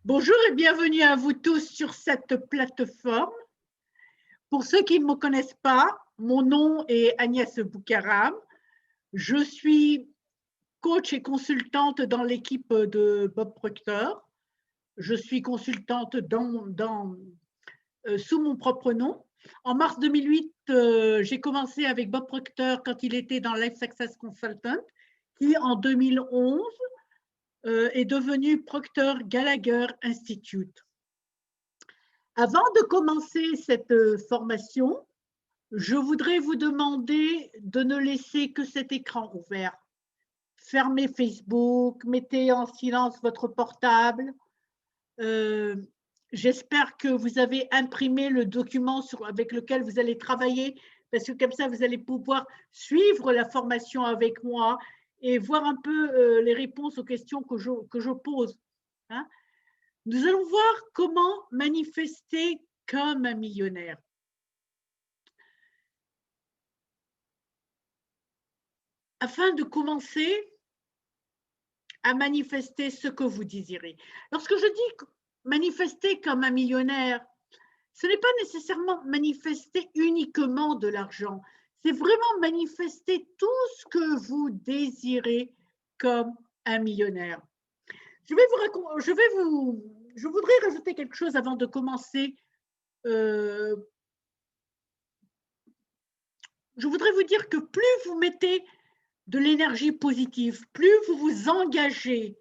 Bonjour et bienvenue à vous tous sur cette plateforme. Pour ceux qui ne me connaissent pas, mon nom est Agnès Boukaram. Je suis coach et consultante dans l'équipe de Bob Proctor. Je suis consultante sous mon propre nom. En mars 2008, j'ai commencé avec Bob Proctor quand il était dans Life Success Consultant, qui en 2011 est devenu Proctor Gallagher Institute. Avant de commencer cette formation, je voudrais vous demander de ne laisser que cet écran ouvert. Fermez Facebook, mettez en silence votre portable. J'espère que vous avez imprimé le document avec lequel vous allez travailler, parce que comme ça, vous allez pouvoir suivre la formation avec moi et voir un peu les réponses aux questions que je pose. Hein. Nous allons voir comment manifester comme un millionnaire. Afin de commencer à manifester ce que vous désirez. Lorsque je dis manifester comme un millionnaire, ce n'est pas nécessairement manifester uniquement de l'argent, c'est vraiment manifester tout ce que vous désirez comme un millionnaire. Je voudrais rajouter quelque chose avant de commencer. Je voudrais vous dire que plus vous mettez de l'énergie positive, plus vous vous engagez,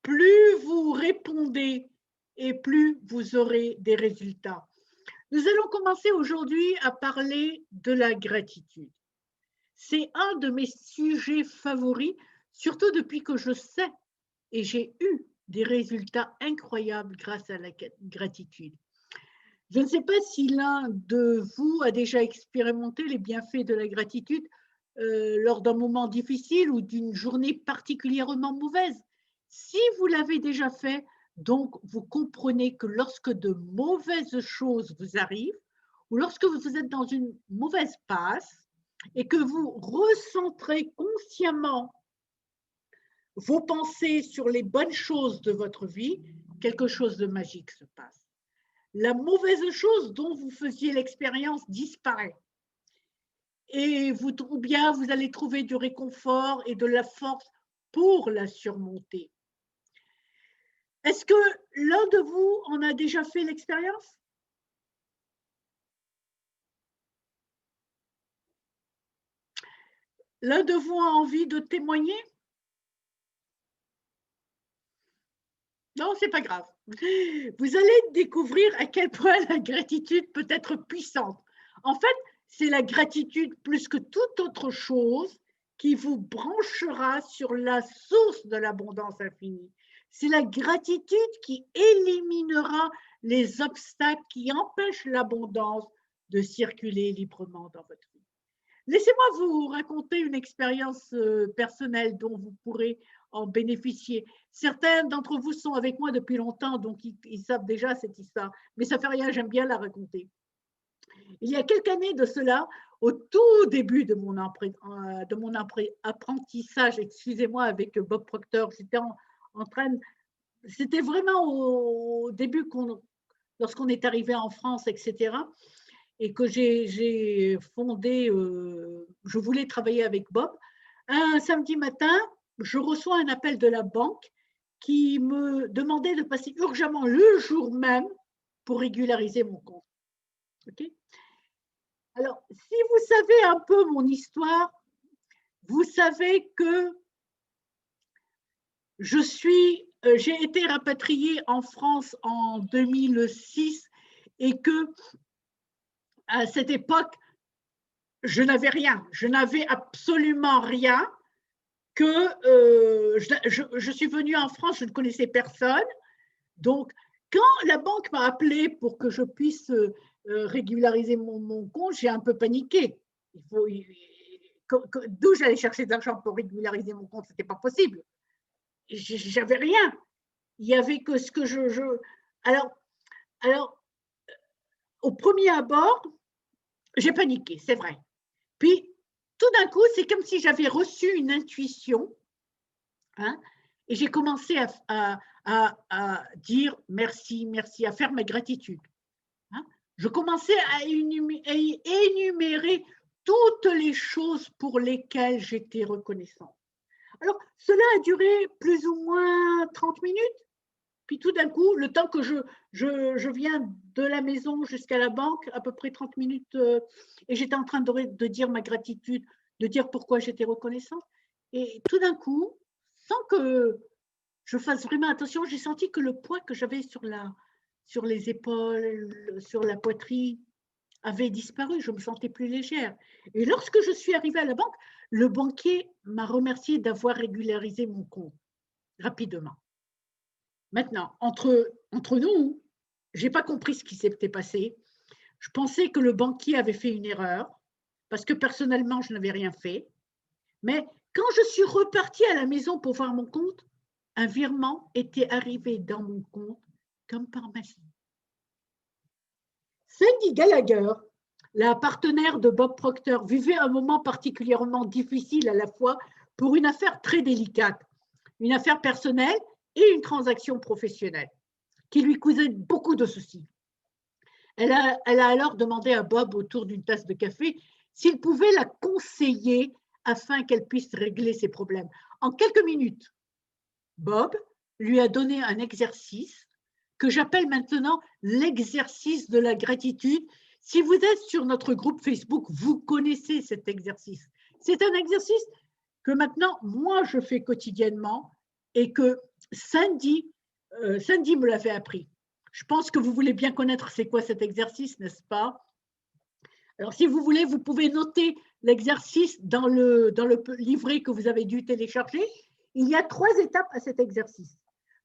plus vous répondez et plus vous aurez des résultats. Nous allons commencer aujourd'hui à parler de la gratitude. C'est un de mes sujets favoris, surtout depuis que je sais et j'ai eu des résultats incroyables grâce à la gratitude. Je ne sais pas si l'un de vous a déjà expérimenté les bienfaits de la gratitude lors d'un moment difficile ou d'une journée particulièrement mauvaise. Si vous l'avez déjà fait, donc vous comprenez que lorsque de mauvaises choses vous arrivent ou lorsque vous êtes dans une mauvaise passe et que vous recentrez consciemment vos pensées sur les bonnes choses de votre vie, quelque chose de magique se passe. La mauvaise chose dont vous faisiez l'expérience disparaît. Ou bien vous allez trouver du réconfort et de la force pour la surmonter. Est-ce que l'un de vous en a déjà fait l'expérience? L'un de vous a envie de témoigner? Non, c'est pas grave. Vous allez découvrir à quel point la gratitude peut être puissante. En fait, c'est la gratitude plus que toute autre chose qui vous branchera sur la source de l'abondance infinie. C'est la gratitude qui éliminera les obstacles qui empêchent l'abondance de circuler librement dans votre vie. Laissez-moi vous raconter une expérience personnelle dont vous pourrez en bénéficier. Certains d'entre vous sont avec moi depuis longtemps, donc ils savent déjà cette histoire, mais ça ne fait rien, j'aime bien la raconter. Il y a quelques années de cela, au tout début de mon apprentissage, excusez-moi, avec Bob Proctor, c'était vraiment au début lorsqu'on est arrivé en France, etc., et que j'ai fondé, je voulais travailler avec Bob. Un samedi matin, je reçois un appel de la banque qui me demandait de passer urgemment le jour même pour régulariser mon compte. Okay. Alors, si vous savez un peu mon histoire, vous savez que j'ai été rapatriée en France en 2006 et que à cette époque, je n'avais rien, je n'avais absolument rien, que je suis venue en France, je ne connaissais personne. Donc, quand la banque m'a appelé pour que je puisse régulariser mon compte, j'ai un peu paniqué. D'où j'allais chercher de l'argent pour régulariser mon compte, ce n'était pas possible. J'avais rien. Il n'y avait que ce que alors, au premier abord, j'ai paniqué, c'est vrai. Puis, tout d'un coup, c'est comme si j'avais reçu une intuition, hein, et j'ai commencé à à dire merci, merci, à faire ma gratitude. Hein. Je commençais à énumérer toutes les choses pour lesquelles j'étais reconnaissante. Alors, cela a duré plus ou moins 30 minutes. Puis tout d'un coup, le temps que je viens de la maison jusqu'à la banque, à peu près 30 minutes, et j'étais en train de dire ma gratitude, de dire pourquoi j'étais reconnaissante. Et tout d'un coup, sans que je fasse vraiment attention, j'ai senti que le poids que j'avais sur les épaules, sur la poitrine, avait disparu. Je me sentais plus légère. Et lorsque je suis arrivée à la banque, le banquier m'a remercié d'avoir régularisé mon compte rapidement. Maintenant, entre nous, je n'ai pas compris ce qui s'était passé. Je pensais que le banquier avait fait une erreur parce que personnellement, je n'avais rien fait. Mais quand je suis repartie à la maison pour voir mon compte, un virement était arrivé dans mon compte comme par magie. Sandy Gallagher, la partenaire de Bob Proctor, vivait un moment particulièrement difficile à la fois pour une affaire très délicate, une affaire personnelle et une transaction professionnelle qui lui causait beaucoup de soucis. Elle a alors demandé à Bob, autour d'une tasse de café, s'il pouvait la conseiller afin qu'elle puisse régler ses problèmes. En quelques minutes, Bob lui a donné un exercice que j'appelle maintenant l'exercice de la gratitude. Si vous êtes sur notre groupe Facebook, vous connaissez cet exercice. C'est un exercice que maintenant, moi, je fais quotidiennement et que Sandy me l'avait appris. Je pense que vous voulez bien connaître c'est quoi cet exercice, n'est-ce pas? Alors, si vous voulez, vous pouvez noter l'exercice dans le livret que vous avez dû télécharger. Il y a 3 étapes à cet exercice.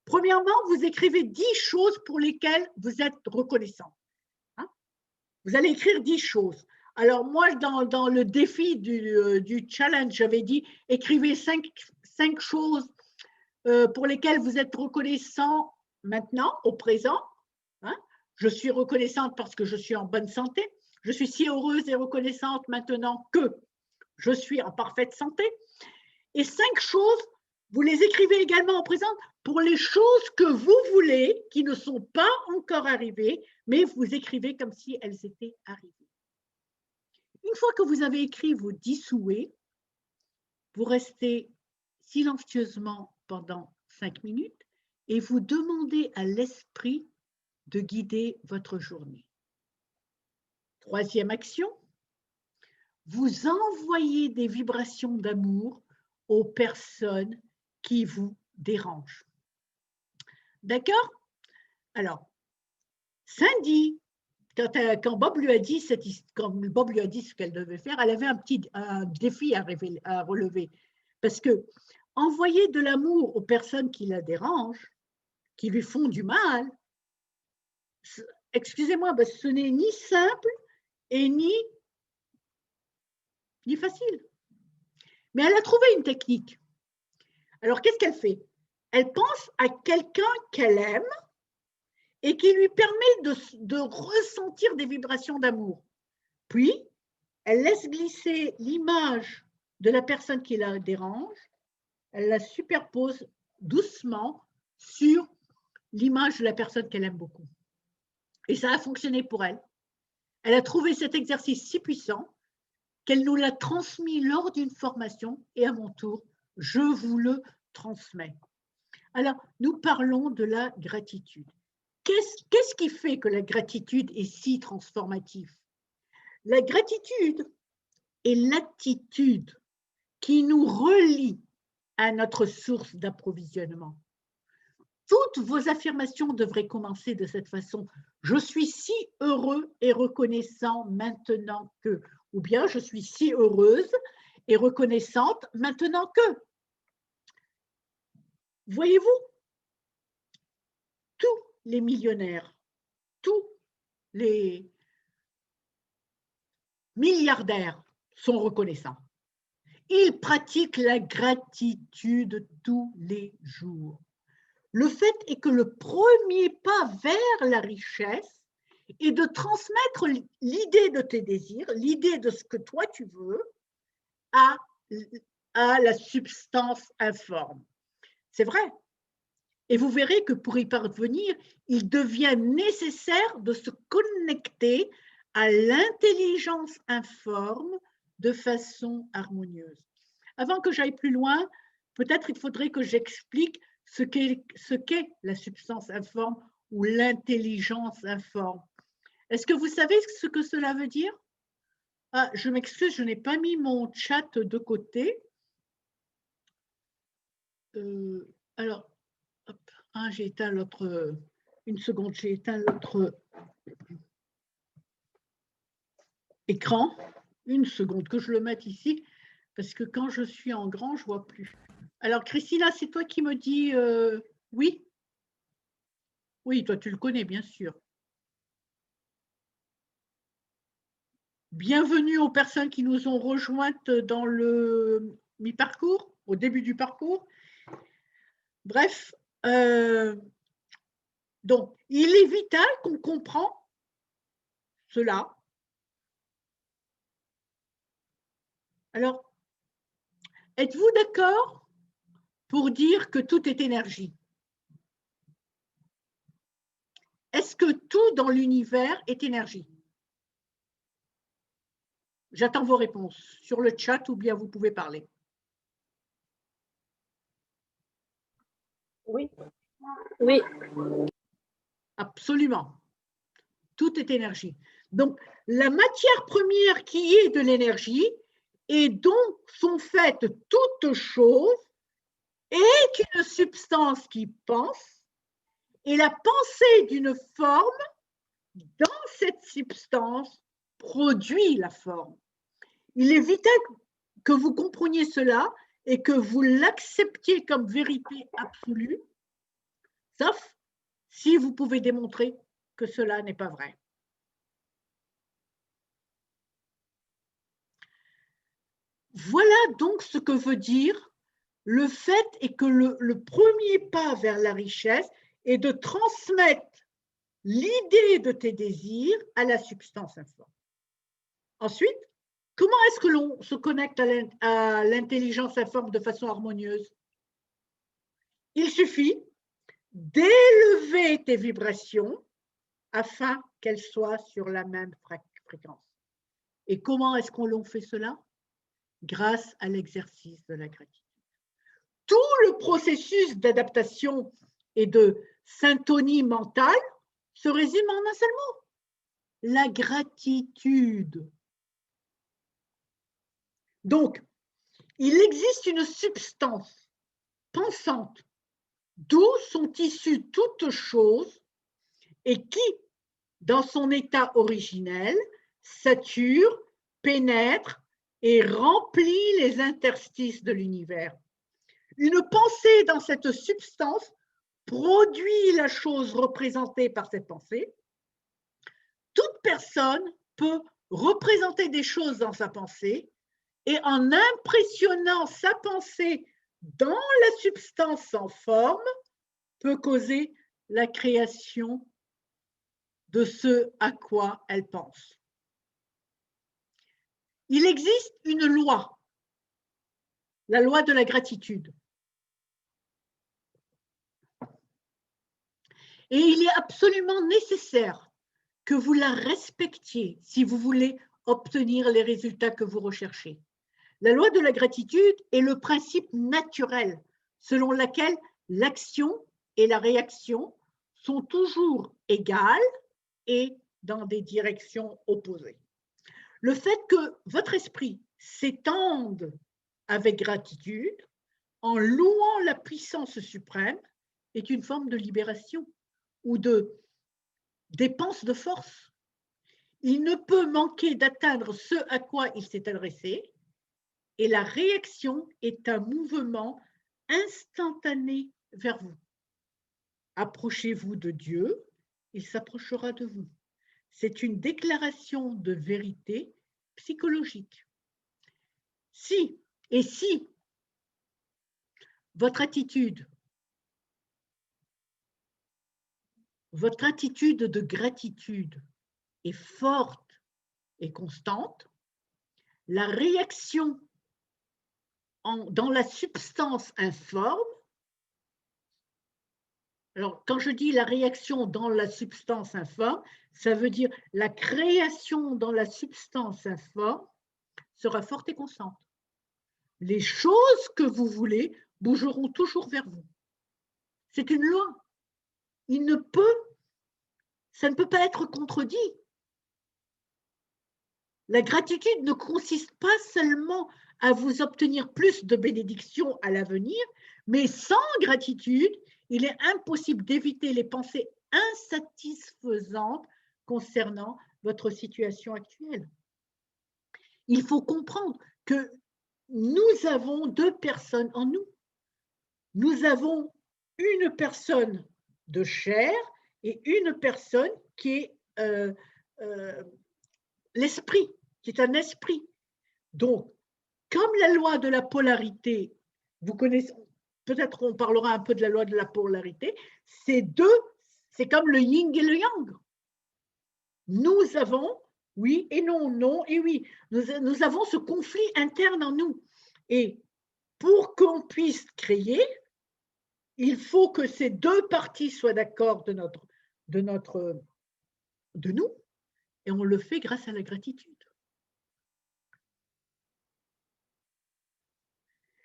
Premièrement, vous écrivez 10 choses pour lesquelles vous êtes reconnaissant. Hein? Vous allez écrire 10 choses. Alors, moi, dans le défi du challenge, j'avais dit écrivez 5 choses pour lesquelles vous êtes reconnaissant maintenant, au présent. Hein? Je suis reconnaissante parce que je suis en bonne santé. Je suis si heureuse et reconnaissante maintenant que je suis en parfaite santé. Et 5 choses, vous les écrivez également en présent pour les choses que vous voulez, qui ne sont pas encore arrivées, mais vous écrivez comme si elles étaient arrivées. Une fois que vous avez écrit vos 10 souhaits, vous restez silencieusement pendant 5 minutes et vous demandez à l'esprit de guider votre journée. Troisième action, vous envoyez des vibrations d'amour aux personnes qui vous dérangent. D'accord? Alors, Sandy, quand Bob lui a dit ce qu'elle devait faire, elle avait un défi à relever. Parce que envoyer de l'amour aux personnes qui la dérangent, qui lui font du mal, excusez-moi, ce n'est ni simple et ni facile. Mais elle a trouvé une technique. Alors, qu'est-ce qu'elle fait? Elle pense à quelqu'un qu'elle aime et qui lui permet de ressentir des vibrations d'amour. Puis, elle laisse glisser l'image de la personne qui la dérange, elle la superpose doucement sur l'image de la personne qu'elle aime beaucoup. Et ça a fonctionné pour elle. Elle a trouvé cet exercice si puissant qu'elle nous l'a transmis lors d'une formation et à mon tour, je vous le transmets. Alors, nous parlons de la gratitude. Qu'est-ce qui fait que la gratitude est si transformative? La gratitude est l'attitude qui nous relie à notre source d'approvisionnement. Toutes vos affirmations devraient commencer de cette façon. Je suis si heureux et reconnaissant maintenant que, ou bien je suis si heureuse et reconnaissante maintenant que. Voyez-vous, tous les millionnaires, tous les milliardaires sont reconnaissants. Ils pratiquent la gratitude tous les jours. Le fait est que le premier pas vers la richesse est de transmettre l'idée de tes désirs, l'idée de ce que toi tu veux, à la substance informe. C'est vrai. Et vous verrez que pour y parvenir, il devient nécessaire de se connecter à l'intelligence informe de façon harmonieuse. Avant que j'aille plus loin, peut-être il faudrait que j'explique ce qu'est la substance informe ou l'intelligence informe. Est-ce que vous savez ce que cela veut dire? Ah, je m'excuse, je n'ai pas mis mon chat de côté. Alors, hop, j'ai éteint l'autre. Une seconde, j'ai éteint l'autre écran. Une seconde, que je le mette ici, parce que quand je suis en grand, je ne vois plus. Alors, Christina, c'est toi qui me dis oui? Oui, toi, tu le connais, bien sûr. Bienvenue aux personnes qui nous ont rejointes dans le mi-parcours, au début du parcours. Bref, donc, il est vital qu'on comprenne cela. Alors, êtes-vous d'accord pour dire que tout est énergie? Est-ce que tout dans l'univers est énergie? J'attends vos réponses sur le chat ou bien vous pouvez parler. Oui. Oui. Absolument. Tout est énergie. Donc, la matière première qui est de l'énergie et dont sont faites toutes choses est une substance qui pense et la pensée d'une forme dans cette substance produit la forme. Il est vital que vous compreniez cela et que vous l'acceptiez comme vérité absolue, sauf si vous pouvez démontrer que cela n'est pas vrai. Voilà donc ce que veut dire le fait est que le premier pas vers la richesse est de transmettre l'idée de tes désirs à la substance informe. Ensuite, comment est-ce que l'on se connecte à l'intelligence informe de façon harmonieuse? Il suffit d'élever tes vibrations afin qu'elles soient sur la même fréquence. Et comment est-ce qu'on fait cela? Grâce à l'exercice de la gratitude. Tout le processus d'adaptation et de syntonie mentale se résume en un seul mot, la gratitude. Donc, il existe une substance pensante d'où sont issues toutes choses et qui, dans son état originel, sature, pénètre et remplit les interstices de l'univers. Une pensée dans cette substance produit la chose représentée par cette pensée. Toute personne peut représenter des choses dans sa pensée et en impressionnant sa pensée dans la substance en forme, peut causer la création de ce à quoi elle pense. Il existe une loi, la loi de la gratitude. Et il est absolument nécessaire que vous la respectiez si vous voulez obtenir les résultats que vous recherchez. La loi de la gratitude est le principe naturel selon lequel l'action et la réaction sont toujours égales et dans des directions opposées. Le fait que votre esprit s'étende avec gratitude en louant la puissance suprême est une forme de libération ou de dépense de force. Il ne peut manquer d'atteindre ce à quoi il s'est adressé et la réaction est un mouvement instantané vers vous. Approchez-vous de Dieu, il s'approchera de vous. C'est une déclaration de vérité psychologique. Si votre attitude de gratitude est forte et constante, la réaction dans la substance informe Alors, quand je dis la réaction dans la substance informe, ça veut dire la création dans la substance informe sera forte et constante. Les choses que vous voulez bougeront toujours vers vous. C'est une loi. Ça ne peut pas être contredit. La gratitude ne consiste pas seulement à vous obtenir plus de bénédictions à l'avenir, mais sans gratitude, il est impossible d'éviter les pensées insatisfaisantes concernant votre situation actuelle. Il faut comprendre que nous avons deux personnes en nous. Nous avons une personne de chair et une personne qui est l'esprit, qui est un esprit. Donc, comme la loi de la polarité, vous connaissez, peut-être on parlera un peu de la loi de la polarité, c'est comme le yin et le yang. Nous avons oui et non, non et oui. Nous avons ce conflit interne en nous. Et pour qu'on puisse créer, il faut que ces deux parties soient d'accord de nous, et on le fait grâce à la gratitude.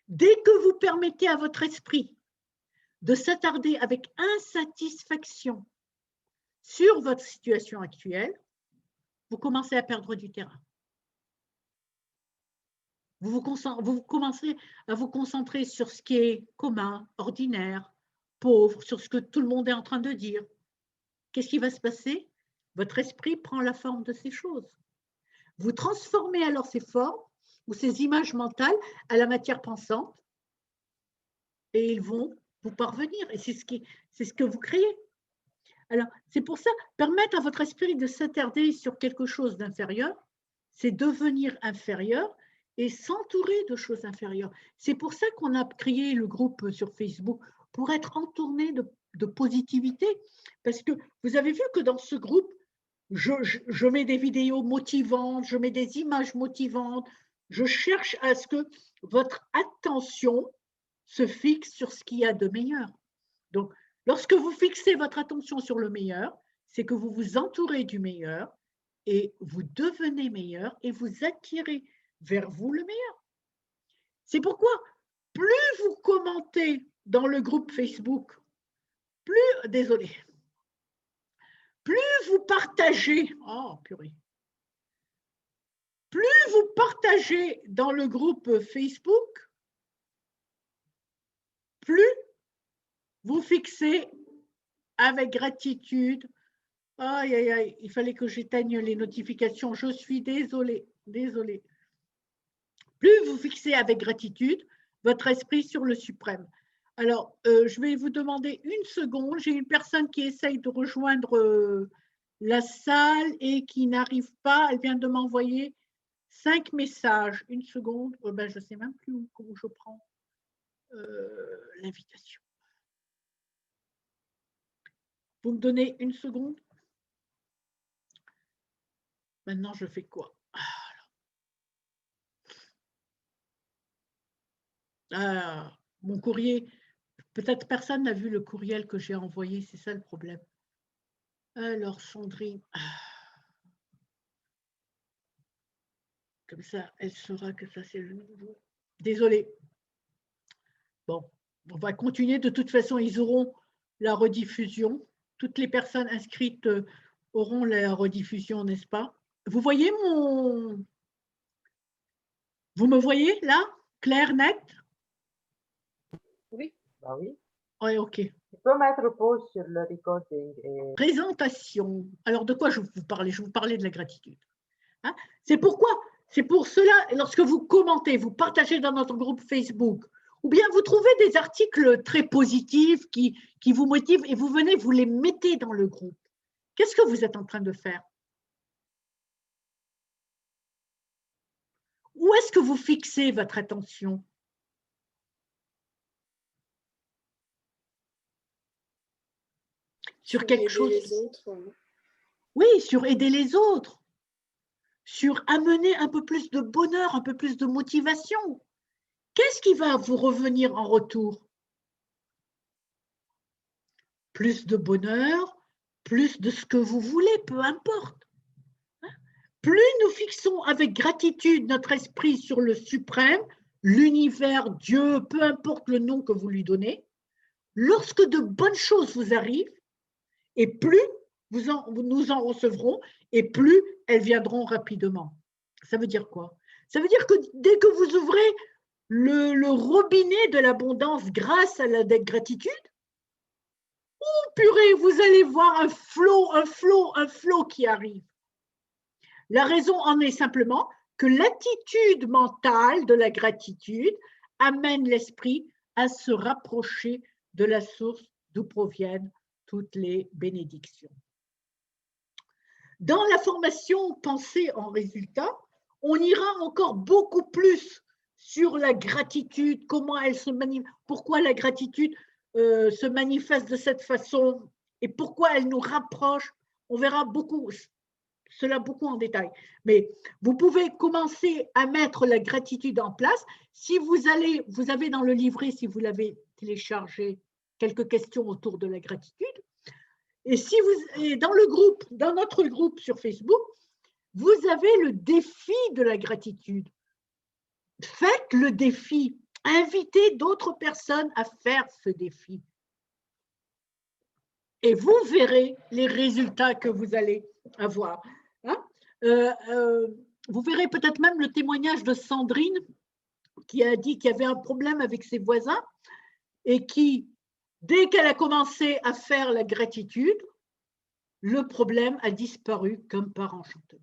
Dès que vous permettez à votre esprit de s'attarder avec insatisfaction sur votre situation actuelle, vous commencez à perdre du terrain. Vous commencez à vous concentrer sur ce qui est commun, ordinaire, pauvre, sur ce que tout le monde est en train de dire. Qu'est-ce qui va se passer? Votre esprit prend la forme de ces choses. Vous transformez alors ces formes ou ces images mentales à la matière pensante et ils vont vous parvenir. Et c'est ce que vous créez. Alors, c'est pour ça, permettre à votre esprit de s'attarder sur quelque chose d'inférieur, c'est devenir inférieur et s'entourer de choses inférieures. C'est pour ça qu'on a créé le groupe sur Facebook, pour être entouré de positivité. Parce que vous avez vu que dans ce groupe, je mets des vidéos motivantes, je mets des images motivantes, je cherche à ce que votre attention se fixe sur ce qu'il y a de meilleur. Donc, lorsque vous fixez votre attention sur le meilleur, c'est que vous vous entourez du meilleur et vous devenez meilleur et vous attirez vers vous le meilleur. C'est pourquoi plus vous commentez dans le groupe Facebook, plus vous partagez, oh purée, plus vous partagez dans le groupe Facebook, plus vous fixez avec gratitude. Aïe, aïe, aïe, il fallait que j'éteigne les notifications. Je suis désolée. Plus vous fixez avec gratitude votre esprit sur le suprême. Alors, je vais vous demander une seconde. J'ai une personne qui essaye de rejoindre la salle et qui n'arrive pas. Elle vient de m'envoyer 5 messages. Une seconde. Ben, je ne sais même plus où je prends l'invitation. Vous me donnez une seconde? Maintenant, je fais quoi? Mon courrier, peut-être personne n'a vu le courriel que j'ai envoyé, c'est ça le problème. Alors, Sandrine, comme ça, elle saura que ça, c'est le nouveau. Désolée. Bon, on va continuer. De toute façon, ils auront la rediffusion. Toutes les personnes inscrites auront la rediffusion, n'est-ce pas? Vous voyez Vous me voyez là? Clair, net? Oui. Bah oui. Oui, ok. Tu peux mettre pause sur le recording. Et... Présentation. Alors, de quoi je vous parlais? Je vous parlais de la gratitude. Hein? C'est pourquoi, c'est pour cela, lorsque vous commentez, vous partagez dans notre groupe Facebook, ou bien vous trouvez des articles très positifs qui vous motivent et vous venez, vous les mettez dans le groupe. Qu'est-ce que vous êtes en train de faire? Où est-ce que vous fixez votre attention? Sur quelque chose. Les autres. Oui, sur aider les autres, sur amener un peu plus de bonheur, un peu plus de motivation. Qu'est-ce qui va vous revenir en retour? plus de bonheur, plus de ce que vous voulez, peu importe. Plus nous fixons avec gratitude notre esprit sur le suprême, l'univers, Dieu, peu importe le nom que vous lui donnez, lorsque de bonnes choses vous arrivent, et plus nous en recevrons, et plus elles viendront rapidement. Ça veut dire quoi? Ça veut dire que dès que vous ouvrez le robinet de l'abondance grâce à la gratitude, oh purée, vous allez voir un flot qui arrive. La raison en est simplement que l'attitude mentale de la gratitude amène l'esprit à se rapprocher de la source d'où proviennent toutes les bénédictions. Dans la formation Pensée en résultat, on ira encore beaucoup plus sur la gratitude, comment elle se manifeste, pourquoi la gratitude se manifeste de cette façon et pourquoi elle nous rapproche. On verra cela beaucoup en détail. Mais vous pouvez commencer à mettre la gratitude en place. Si vous avez dans le livret, si vous l'avez téléchargé, quelques questions autour de la gratitude. Et si et dans notre groupe sur Facebook, vous avez le défi de la gratitude. Faites le défi. Invitez d'autres personnes à faire ce défi. Et vous verrez les résultats que vous allez avoir. Hein? Vous verrez peut-être même le témoignage de Sandrine qui a dit qu'il y avait un problème avec ses voisins et qui, dès qu'elle a commencé à faire la gratitude, le problème a disparu comme par enchantement.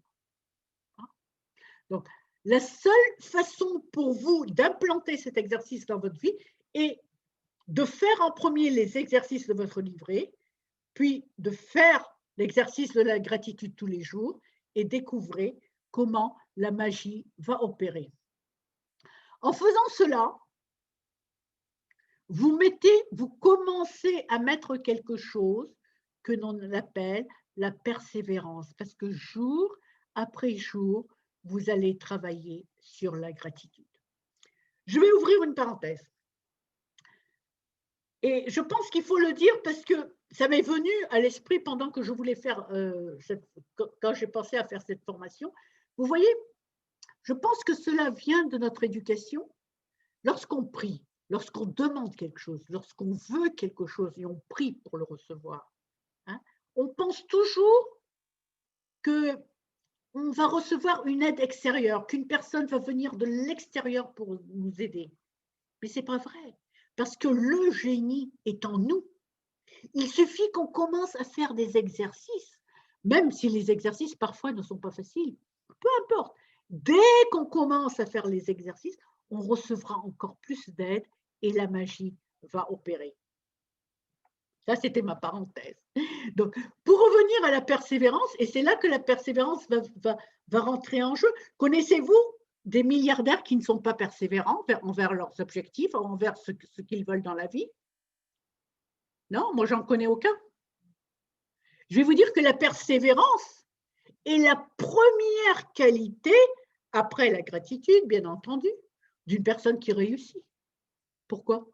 Donc, la seule façon pour vous d'implanter cet exercice dans votre vie est de faire en premier les exercices de votre livret, puis de faire l'exercice de la gratitude tous les jours et découvrez comment la magie va opérer. En faisant cela, vous commencez à mettre quelque chose que l'on appelle la persévérance, parce que jour après jour, vous allez travailler sur la gratitude. Je vais ouvrir une parenthèse. Et je pense qu'il faut le dire parce que ça m'est venu à l'esprit pendant que je voulais faire, quand j'ai pensé à faire cette formation. Vous voyez, je pense que cela vient de notre éducation. Lorsqu'on prie, lorsqu'on demande quelque chose, lorsqu'on veut quelque chose et on prie pour le recevoir, hein, on pense toujours qu'on va recevoir une aide extérieure, qu'une personne va venir de l'extérieur pour nous aider. Mais ce n'est pas vrai, parce que le génie est en nous. Il suffit qu'on commence à faire des exercices, même si les exercices parfois ne sont pas faciles, peu importe. Dès qu'on commence à faire les exercices, on recevra encore plus d'aide et la magie va opérer. Ça, c'était ma parenthèse. Donc, pour revenir à la persévérance, et c'est là que la persévérance va rentrer en jeu. Connaissez-vous des milliardaires qui ne sont pas persévérants envers leurs objectifs, envers ce qu'ils veulent dans la vie? Non, moi, j'en connais aucun. Je vais vous dire que la persévérance est la première qualité, après la gratitude, bien entendu, d'une personne qui réussit. Pourquoi?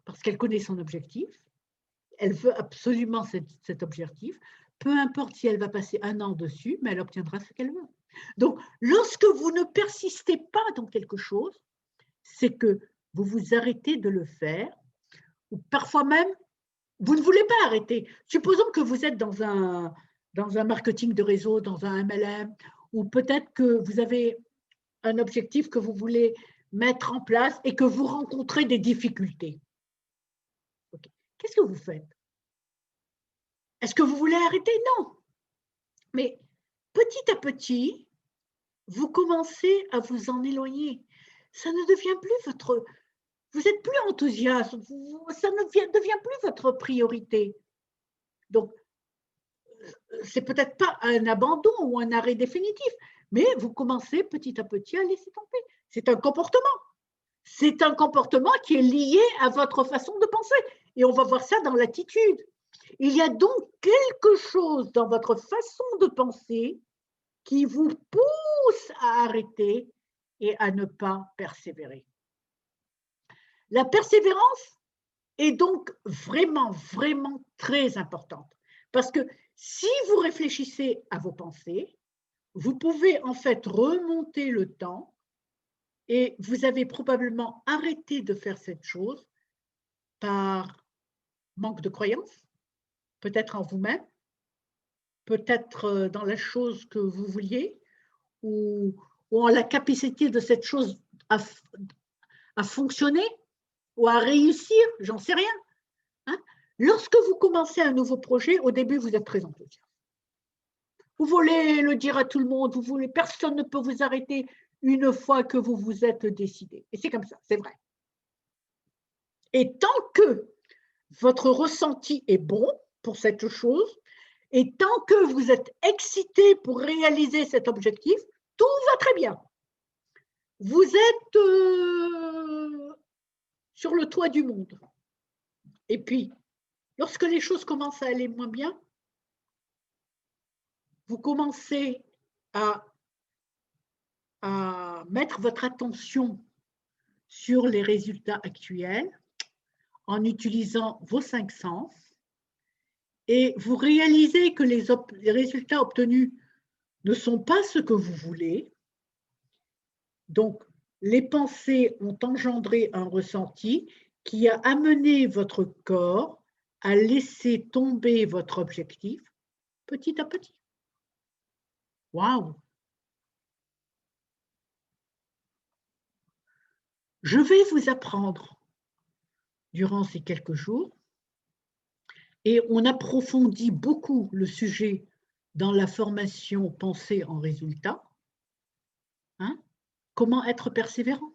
Parce qu'elle connaît son objectif, elle veut absolument cet objectif, peu importe si elle va passer un an dessus, mais elle obtiendra ce qu'elle veut. Donc, lorsque vous ne persistez pas dans quelque chose, c'est que vous vous arrêtez de le faire, ou parfois même, vous ne voulez pas arrêter. Supposons que vous êtes dans un marketing de réseau, dans un MLM, ou peut-être que vous avez un objectif que vous voulez mettre en place et que vous rencontrez des difficultés. Okay. Qu'est-ce que vous faites? Est-ce que vous voulez arrêter? Non. Mais petit à petit, vous commencez à vous en éloigner. Ça ne devient plus votre... Vous n'êtes plus enthousiaste, ça ne devient plus votre priorité. Donc, c'est peut-être pas un abandon ou un arrêt définitif, mais vous commencez petit à petit à laisser tomber. C'est un comportement. C'est un comportement qui est lié à votre façon de penser. Et on va voir ça dans l'attitude. Il y a donc quelque chose dans votre façon de penser qui vous pousse à arrêter et à ne pas persévérer. La persévérance est donc vraiment, vraiment très importante. Parce que si vous réfléchissez à vos pensées, vous pouvez en fait remonter le temps et vous avez probablement arrêté de faire cette chose par manque de croyance, peut-être en vous-même, peut-être dans la chose que vous vouliez, ou, ou en la capacité de cette chose à, à fonctionner ou à réussir, j'en sais rien. Hein. Lorsque vous commencez un nouveau projet, au début, vous êtes très enthousiaste. Vous voulez le dire à tout le monde, vous voulez, personne ne peut vous arrêter une fois que vous vous êtes décidé. Et c'est comme ça, c'est vrai. Et tant que votre ressenti est bon pour cette chose, et tant que vous êtes excité pour réaliser cet objectif, tout va très bien. Vous êtes sur le toit du monde. Et puis, lorsque les choses commencent à aller moins bien, vous commencez à mettre votre attention sur les résultats actuels en utilisant vos 5 sens et vous réalisez que les résultats obtenus ne sont pas ce que vous voulez. Donc, les pensées ont engendré un ressenti qui a amené votre corps à laisser tomber votre objectif petit à petit. Waouh! Je vais vous apprendre durant ces quelques jours, et on approfondit beaucoup le sujet dans la formation Pensée en résultat. Hein? Comment être persévérant?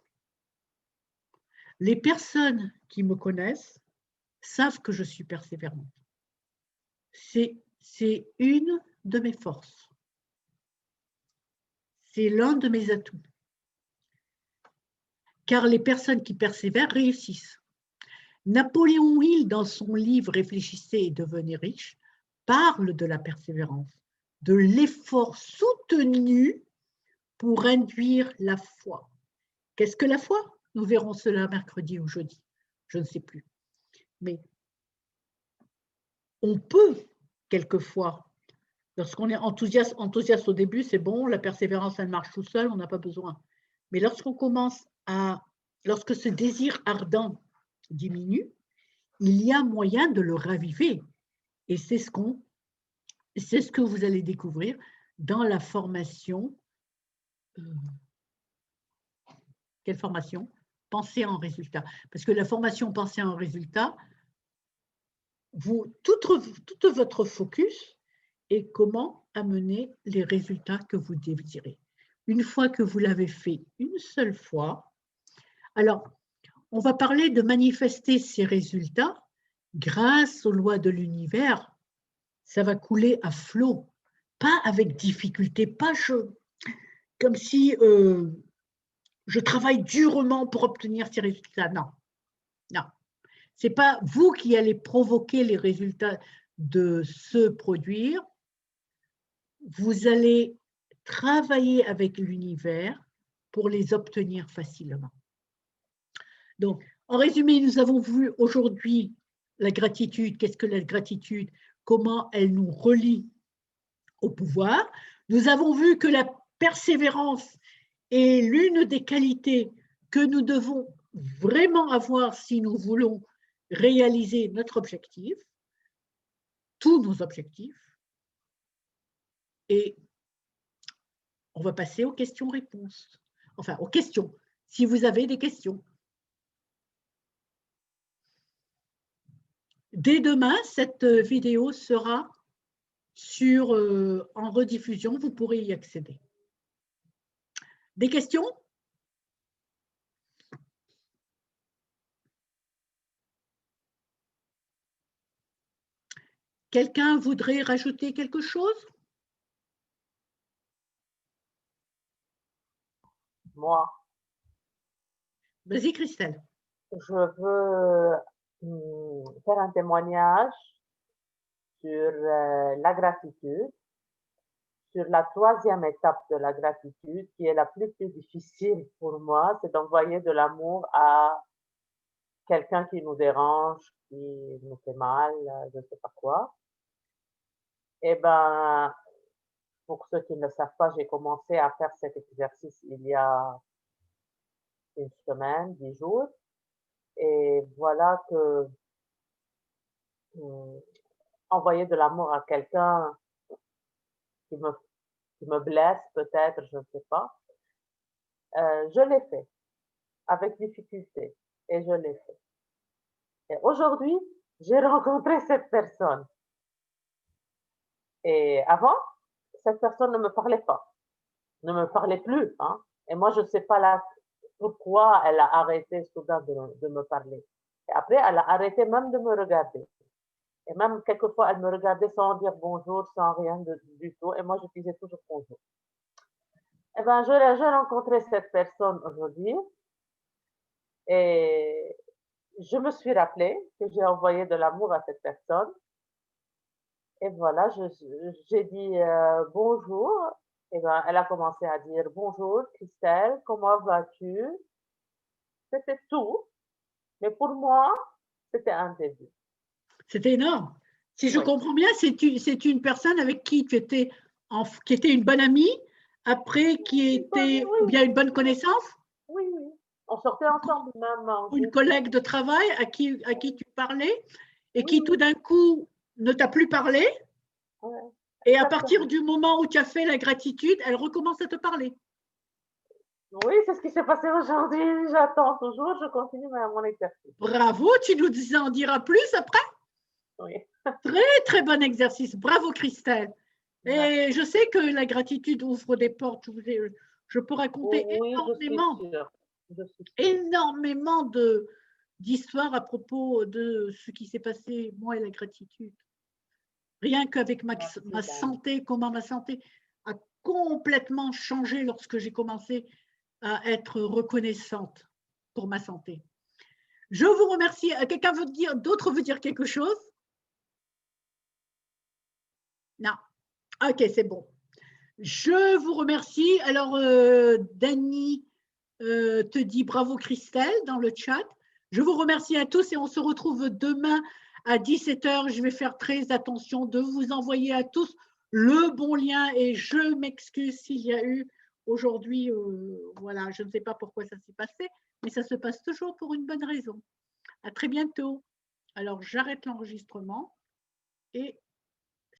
Les personnes qui me connaissent savent que je suis persévérante. C'est une de mes forces. C'est l'un de mes atouts. Car les personnes qui persévèrent réussissent. Napoléon Hill, dans son livre Réfléchissez et devenez riche, parle de la persévérance, de l'effort soutenu pour induire la foi. Qu'est-ce que la foi? Nous verrons cela mercredi ou jeudi, je ne sais plus. Mais on peut, quelquefois, lorsqu'on est enthousiaste au début, c'est bon, la persévérance, elle marche tout seul, on n'a pas besoin. Mais lorsqu'on commence lorsque ce désir ardent diminue, il y a moyen de le raviver. Et c'est ce que vous allez découvrir dans la formation. Quelle formation? Pensée en résultat. Parce que la formation Pensée en résultat, toute votre focus est comment amener les résultats que vous désirez. Une fois que vous l'avez fait une seule fois, alors, on va parler de manifester ces résultats grâce aux lois de l'univers. Ça va couler à flot, pas avec difficulté, pas comme si je travaille durement pour obtenir ces résultats. Non, non. Ce n'est pas vous qui allez provoquer les résultats de se produire. Vous allez travailler avec l'univers pour les obtenir facilement. Donc, en résumé, nous avons vu aujourd'hui la gratitude. Qu'est-ce que la gratitude? Comment elle nous relie au pouvoir. Nous avons vu que la persévérance est l'une des qualités que nous devons vraiment avoir si nous voulons réaliser notre objectif, tous nos objectifs. Et on va passer aux questions-réponses. Enfin, aux questions, si vous avez des questions. Dès demain, cette vidéo sera en rediffusion, vous pourrez y accéder. Des questions? Quelqu'un voudrait rajouter quelque chose? Moi, Vas-y, Christelle. je veux faire un témoignage sur la gratitude, sur la troisième étape de la gratitude, qui est la plus difficile pour moi, c'est d'envoyer de l'amour à quelqu'un qui nous dérange, qui nous fait mal, je ne sais pas quoi. Eh ben, pour ceux qui ne le savent pas, j'ai commencé à faire cet exercice il y a une semaine, 10 jours. Et voilà que hum, envoyer de l'amour à quelqu'un qui me, qui me blesse peut-être, je ne sais pas, je l'ai fait avec difficulté et je l'ai fait. Et aujourd'hui, j'ai rencontré cette personne. Et avant, cette personne ne me parlait pas, ne me parlait plus. Hein. Et moi, je ne sais pas là, pourquoi elle a arrêté soudain de me parler. Et après, elle a arrêté même de me regarder. Et même quelquefois, elle me regardait sans dire bonjour, sans rien du tout. Et moi, je disais toujours bonjour. Eh bien, j'ai rencontré cette personne aujourd'hui et je me suis rappelé que j'ai envoyé de l'amour à cette personne. Et voilà, j'ai dit bonjour. Et ben, elle a commencé à dire bonjour, Christelle, comment vas-tu? C'était tout. Mais pour moi, c'était un début. C'était énorme. Si je Oui. comprends bien, c'est une personne avec qui tu étais, qui était une bonne amie, après qui était, Oui, ou bien une bonne connaissance, oui, oui. On sortait ensemble même en ou une groupe. collègue de travail à qui tu parlais, et Oui, qui tout oui, d'un coup ne t'a plus parlé, ouais, et à partir exactement. du moment où tu as fait la gratitude, elle recommence à te parler. Oui, c'est ce qui s'est passé aujourd'hui. J'attends toujours, je continue mon exercice. Bravo, tu nous en diras plus après. Oui. Très, très bon exercice. Bravo, Christelle. Et Merci. je sais que la gratitude ouvre des portes. Je peux raconter Oui, je suis énormément, sûre. Je suis sûre. énormément d'histoires à propos de ce qui s'est passé, moi et la gratitude. Rien qu'avec Merci, ma Dani. santé, comment ma santé a complètement changé lorsque j'ai commencé à être reconnaissante pour ma santé. Je vous remercie. Quelqu'un veut dire, d'autres veut dire quelque chose? Non. Ok, c'est bon. Je vous remercie. Alors, Dany te dit bravo Christelle dans le chat. Je vous remercie à tous et on se retrouve demain à 17h. Je vais faire très attention de vous envoyer à tous le bon lien et je m'excuse s'il y a eu aujourd'hui, voilà, je ne sais pas pourquoi ça s'est passé, mais ça se passe toujours pour une bonne raison. À très bientôt. Alors, j'arrête l'enregistrement et